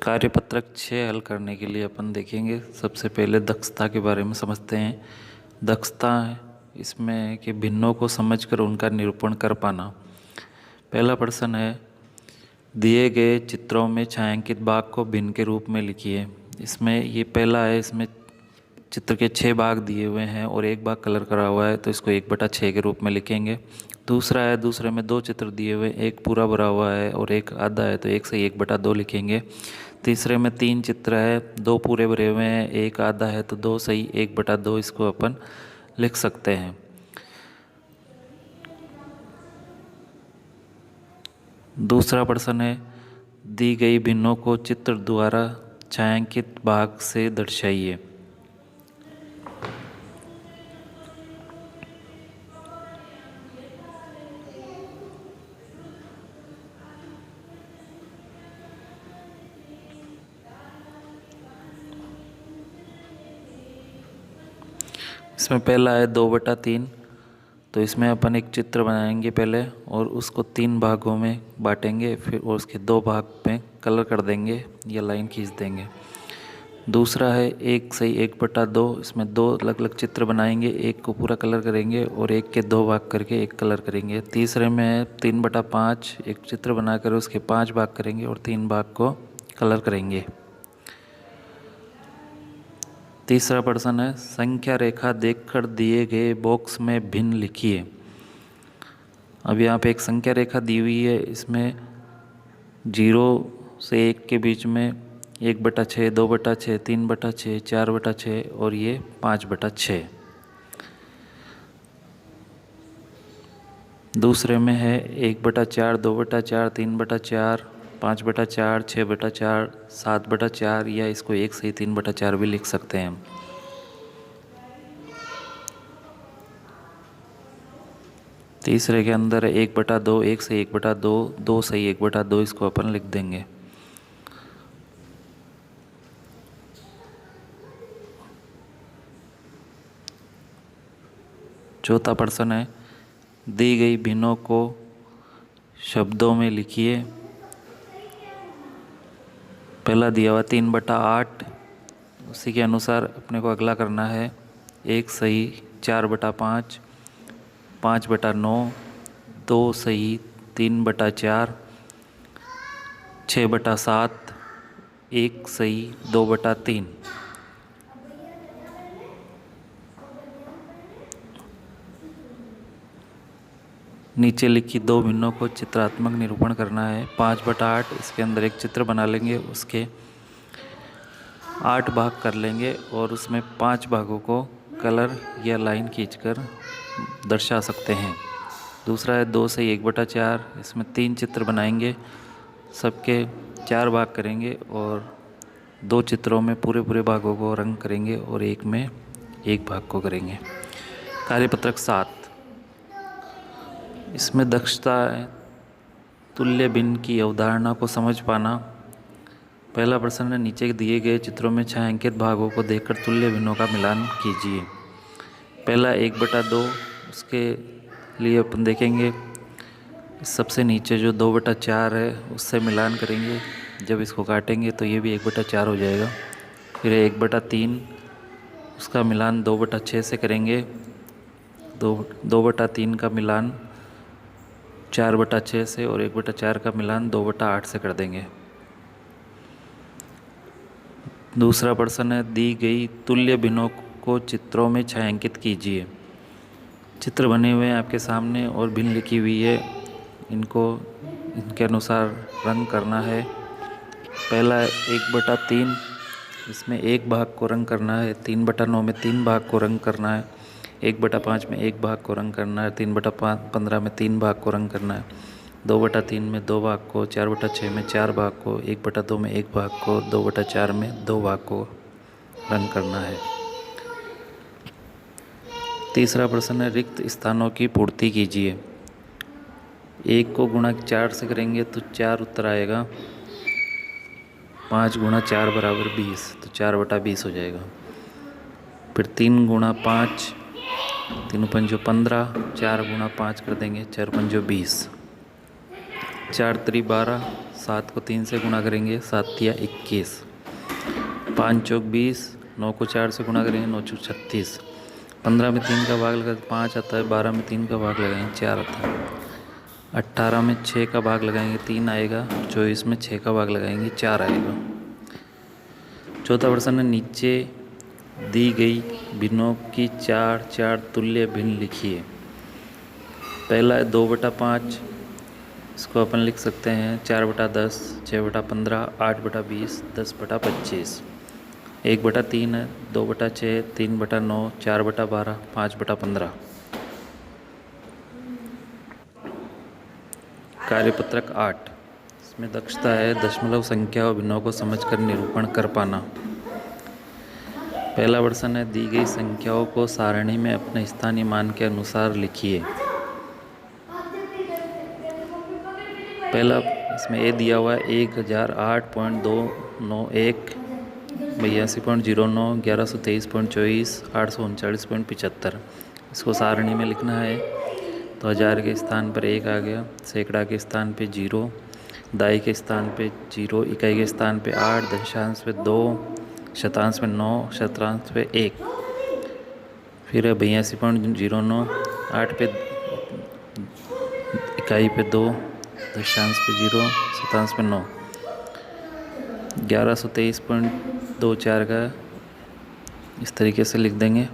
कार्यपत्रक 6 हल करने के लिए अपन देखेंगे। सबसे पहले दक्षता के बारे में समझते हैं। दक्षता इसमें है कि भिन्नों को समझकर उनका निरूपण कर पाना। पहला प्रश्न है, दिए गए चित्रों में छायांकित भाग को भिन्न के रूप में लिखिए। इसमें ये पहला है, इसमें चित्र के 6 भाग दिए हुए हैं और एक भाग कलर करा हुआ है, तो इसको 1/6 के रूप में लिखेंगे। दूसरा है, दूसरे में 2 चित्र दिए हुए, एक पूरा भरा हुआ है और एक आधा है, तो एक से 1/2 लिखेंगे। तीसरे में 3 चित्र है, 2 पूरे भरे हुए हैं, एक आधा है, तो 2 सही 1/2 इसको अपन लिख सकते हैं। दूसरा प्रश्न है, दी गई भिन्नों को चित्र द्वारा छायांकित भाग से दर्शाइए। इसमें पहला है 2/3, तो इसमें अपन एक चित्र बनाएंगे पहले और उसको 3 भागों में बांटेंगे, फिर और उसके 2 भाग पे कलर कर देंगे या लाइन खींच देंगे। दूसरा है 1 सही 1/2, इसमें 2 अलग अलग चित्र बनाएंगे, एक को पूरा कलर करेंगे और एक के 2 भाग करके एक कलर करेंगे। तीसरे में है 3/5, एक चित्र बनाकर उसके 5 भाग करेंगे और 3 भाग को कलर करेंगे। तीसरा प्रश्न है, संख्या रेखा देखकर दिए गए बॉक्स में भिन्न लिखिए। अब यहाँ पे एक संख्या रेखा दी हुई है, इसमें 0 से 1 के बीच में 1/6, 2/6, 3/6, 4/6 और ये 5/6। दूसरे में है 1/4, 2/4, 3/4, 5/4, 6/4, 7/4 या इसको 1 से 3/4 भी लिख सकते हैं। तीसरे के अंदर 1/2, 1 से 1/2, 2 से 1/2 इसको अपन लिख देंगे। चौथा प्रश्न है, दी गई भिन्नों को शब्दों में लिखिए। पहला दिया हुआ 3/8, उसी के अनुसार अपने को अगला करना है। 1 सही 4/5, 5/9, 2 सही 3/4, 6/7, 1 सही 2/3। नीचे लिखी 2 भिन्नों को चित्रात्मक निरूपण करना है। 5/8, इसके अंदर एक चित्र बना लेंगे, उसके 8 भाग कर लेंगे और उसमें 5 भागों को कलर या लाइन खींचकर दर्शा सकते हैं। दूसरा है 2 से 1/4, इसमें 3 चित्र बनाएंगे, सबके 4 भाग करेंगे और 2 चित्रों में पूरे पूरे भागों को रंग करेंगे और एक में 1 भाग को करेंगे। कार्यपत्रक 7, इसमें दक्षता है तुल्य भिन्न की अवधारणा को समझ पाना। पहला प्रश्न है, नीचे दिए गए चित्रों में छायांकित भागों को देखकर तुल्य भिन्नों का मिलान कीजिए। पहला 1/2, उसके लिए अपन देखेंगे सबसे नीचे जो 2/4 है उससे मिलान करेंगे। जब इसको काटेंगे तो ये भी 1/4 हो जाएगा। फिर 1/3, उसका मिलान 2/6 से करेंगे। 2/3 का मिलान 4/6 से और 1/4 का मिलान 2/8 से कर देंगे। दूसरा प्रश्न है, दी गई तुल्य भिन्नों को चित्रों में छायांकित कीजिए। चित्र बने हुए हैं आपके सामने और भिन्न लिखी हुई है, इनको इनके अनुसार रंग करना है। पहला है 1/3, इसमें 1 भाग को रंग करना है। 3/9 में 3 भाग को रंग करना है। 1/5 में 1 भाग को रंग करना है। 3/15 में 3 भाग को रंग करना है। 2/3 में 2 भाग को, 4/6 में 4 भाग को, 1/2 में 1 भाग को, 2/4 में 2 भाग को रंग करना है। तीसरा प्रश्न है, रिक्त स्थानों की पूर्ति कीजिए। 1 को गुणा 4 से करेंगे तो 4 उत्तर आएगा। 5 × 4 = 20, तो 4/20 हो जाएगा। फिर 3 × 5, 3 × 5 = 15, 4 × 5 कर देंगे, 4 × 5 = 20, 4 × 3 = 12, 7 को 3 से गुणा करेंगे, 7 तिया 21, 5 चौक 20, 9 को 4 से गुणा करेंगे, 9 चौक 36, 15 में 3 का भाग लगा 5 आता है, 12 में 3 का भाग लगाएंगे 4 आता है, 18 में 6 का भाग लगाएंगे 3 आएगा, 24 में 6 का भाग लगाएंगे 4 आएगा। चौथा प्रश्न है, नीचे दी गई भिन्नों की 4 तुल्य भिन्न लिखिए। पहला है 2/5, इसको अपन लिख सकते हैं 4/10, 6/15, 8/20, 10/25। 1/3 है, 2/6, 3/9, 4/12, 5/15। कार्यपत्रक 8, इसमें दक्षता है दशमलव संख्या और भिन्नों को समझकर निरूपण कर पाना। पहला प्रश्न है, दी गई संख्याओं को सारणी में अपने स्थानीय मान के अनुसार लिखिए। पहला इसमें ए दिया हुआ है 1008.291, 82.09, 1123.24, 839.75। इसको सारणी में लिखना है तो हज़ार के स्थान पर 1 आ गया, सैकड़ा के स्थान पे 0, दाई के स्थान पे 0, इकाई के स्थान पे 8, दशांश पे 2, शतांश पे 9, शतांश पे 1, फिर 82.09, 8 पे इकाई पे 2, दशांश पे 0, शतांश पे 9, 1123.24 का इस तरीके से लिख देंगे।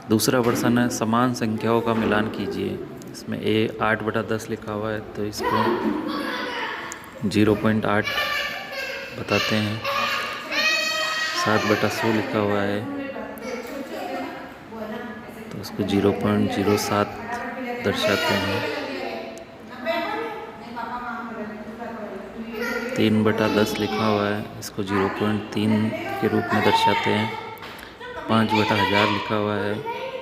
दूसरा प्रश्न है, समान संख्याओं का मिलान कीजिए। इसमें ए 8/10 लिखा हुआ है तो इसको 0.8 बताते हैं। 7/100 लिखा हुआ है तो इसको 0.07 दर्शाते हैं। 3/10 लिखा हुआ है, इसको 0.3 के रूप में दर्शाते हैं। 5/1000 लिखा हुआ है,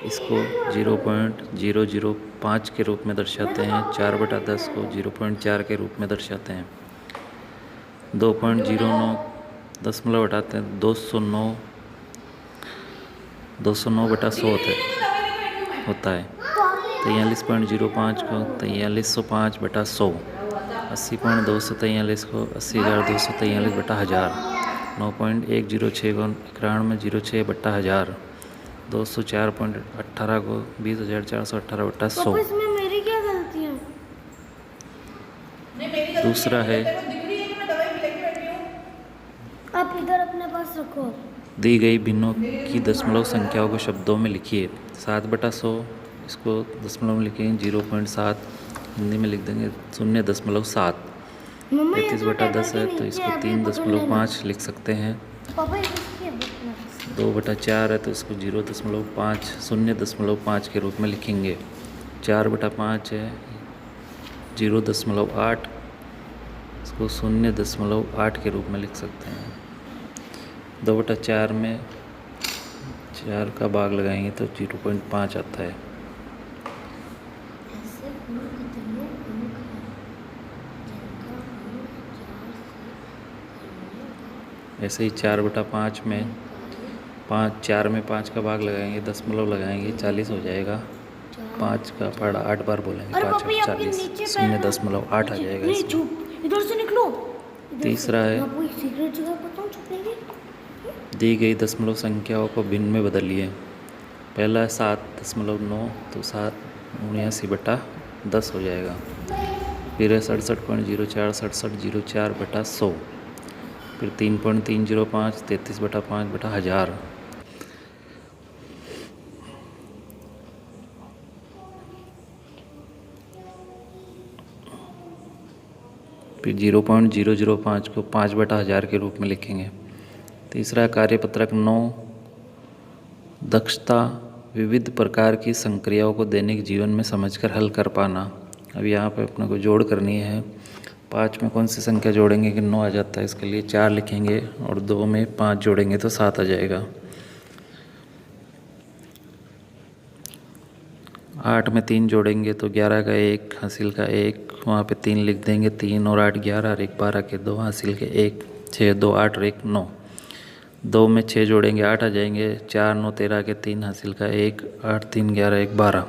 इसको 0.005 के रूप में दर्शाते हैं। 4/10 को 0.4 के रूप में दर्शाते हैं। 2.09 दशमलव हटाते हैं, 209/100 होता है। 43.05 को 4305/100, 80.243 को 80,243/1000, 9.106 को 91,06/1000, 204.18 को 20,418/100। मेरी क्या गलती है? दूसरा है, आप इधर अपने पास रखो। दी गई भिन्नों की दशमलव संख्याओं को शब्दों में लिखिए। 7/100 इसको दशमलव में लिखेंगे 0.7, हिंदी में लिख देंगे 0.7। 33/10 है तो इसको 3.5 लिख सकते हैं। 2/4 है तो इसको 0.5 के रूप में लिखेंगे। 4/5 है 0.8, इसको 0.8 के रूप में लिख सकते हैं। 2/4 में 4 का भाग लगाएंगे तो 0.5 आता है। ऐसे ही 4/5 में 4 में 5 का भाग लगाएंगे, दशमलव लगाएंगे, 40 हो जाएगा। 5 का पढ़ा 8 बार बोलेंगे, 5 और 40, 0.8 आ जाएगा इसमें। इधर से निकलो। तीसरा है, दी गई दशमलव संख्याओं को भिन्न में बदलिए। पहला है 7.9 तो 7/79/10 हो जाएगा। फिर है 67.04 6704/100, फिर 3.305 33/5/1000, फिर 0.005 को 5/1000 के रूप में लिखेंगे। तीसरा कार्यपत्रक 9, दक्षता विविध प्रकार की संक्रियाओं को दैनिक जीवन में समझकर हल कर पाना। अब यहाँ पे अपने को जोड़ करनी है। 5 में कौन सी संख्या जोड़ेंगे कि 9 आ जाता है, इसके लिए 4 लिखेंगे और 2 में 5 जोड़ेंगे तो 7 आ जाएगा। 8 में 3 जोड़ेंगे तो 11 का 1, हासिल का 1, वहाँ पे 3 लिख देंगे। 3 और 8 11 और 1 12 के 2, हासिल के 1, 6 2 8 और 1 9। 2 में 6 जोड़ेंगे 8 आ जाएंगे। 4 9 13 के 3, हासिल का 1, 8 3 11 1 12।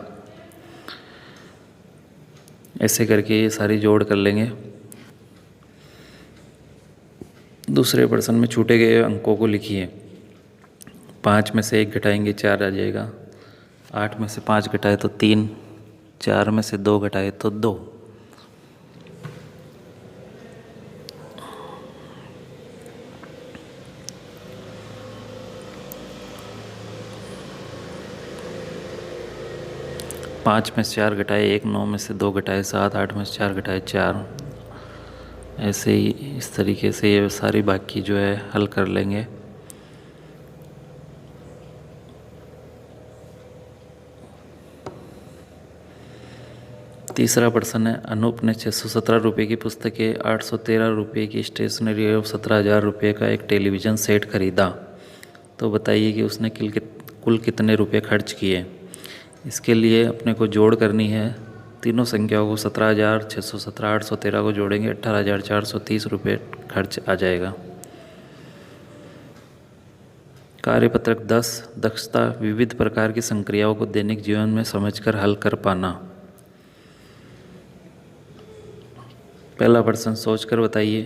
ऐसे करके ये सारी जोड़ कर लेंगे। दूसरे प्रश्न में छूटे गए अंकों को लिखिए। 5 में से 1 घटाएंगे 4 आ जाएगा। 8 में से 5 घटाए तो 3, 4 में से 2 घटाए तो 2। पाँच में से 4 घटाए 1, 9 में से 2 घटाए 7, 8 में से 4 घटाए 4। ऐसे ही इस तरीके से ये सारी बाकी जो है हल कर लेंगे। तीसरा प्रश्न है, अनूप ने 617 रुपये की पुस्तकें, 813 रुपये की स्टेशनरी और 17,000 रुपये का एक टेलीविज़न सेट खरीदा। तो बताइए कि उसने कुल कितने रुपये खर्च किए। इसके लिए अपने को जोड़ करनी है। तीनों संख्याओं को 17,000, 617, 813 को जोड़ेंगे 18,430 रुपये खर्च आ जाएगा। कार्यपत्रक 10, दक्षता विविध प्रकार की संक्रियाओं को दैनिक जीवन में समझकर हल कर पाना। पहला प्रश्न सोचकर बताइए,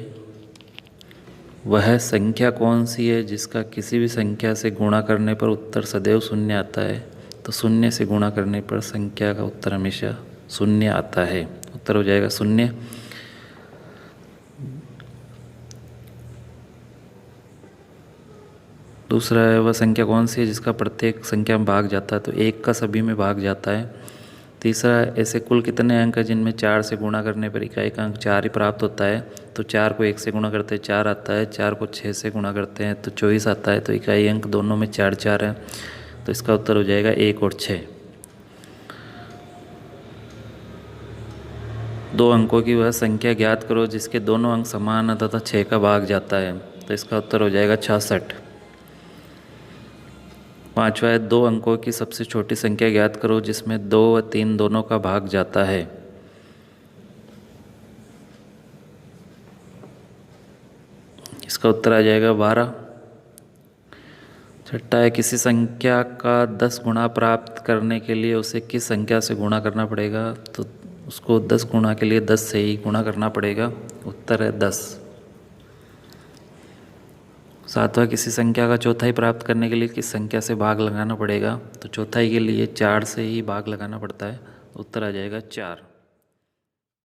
वह संख्या कौन सी है जिसका किसी भी संख्या से गुणा करने पर उत्तर सदैव शून्य आता है। तो शून्य से गुणा करने पर संख्या का उत्तर हमेशा शून्य आता है। उत्तर हो जाएगा शून्य। दूसरा है, वह संख्या कौन सी है जिसका प्रत्येक संख्या में भाग जाता है। तो 1 का सभी में भाग जाता है। तीसरा, ऐसे कुल कितने अंक हैं जिनमें 4 से गुणा करने पर इकाई का अंक 4 ही प्राप्त होता है। तो 4 को 1 से गुणा करते हैं 4 आता है, 4 को 6 से गुणा करते हैं तो 24 आता है। तो इकाई अंक दोनों में 4 4 है। तो इसका उत्तर हो जाएगा 1 और 6। 2 अंकों की वह संख्या ज्ञात करो जिसके दोनों अंक समान है तथा 6 का भाग जाता है। तो इसका उत्तर हो जाएगा 66। पाँचवा है, 2 अंकों की सबसे छोटी संख्या ज्ञात करो जिसमें 2 व 3 दोनों का भाग जाता है। इसका उत्तर आ जाएगा 12। छठा है, किसी संख्या का 10 गुणा प्राप्त करने के लिए उसे किस संख्या से गुणा करना पड़ेगा। तो उसको 10 गुणा के लिए 10 से ही गुणा करना पड़ेगा। उत्तर है 10। सातवां, किसी संख्या का चौथाई प्राप्त करने के लिए किस संख्या से भाग लगाना पड़ेगा। तो चौथाई के लिए 4 से ही भाग लगाना पड़ता है। उत्तर आ जाएगा 4।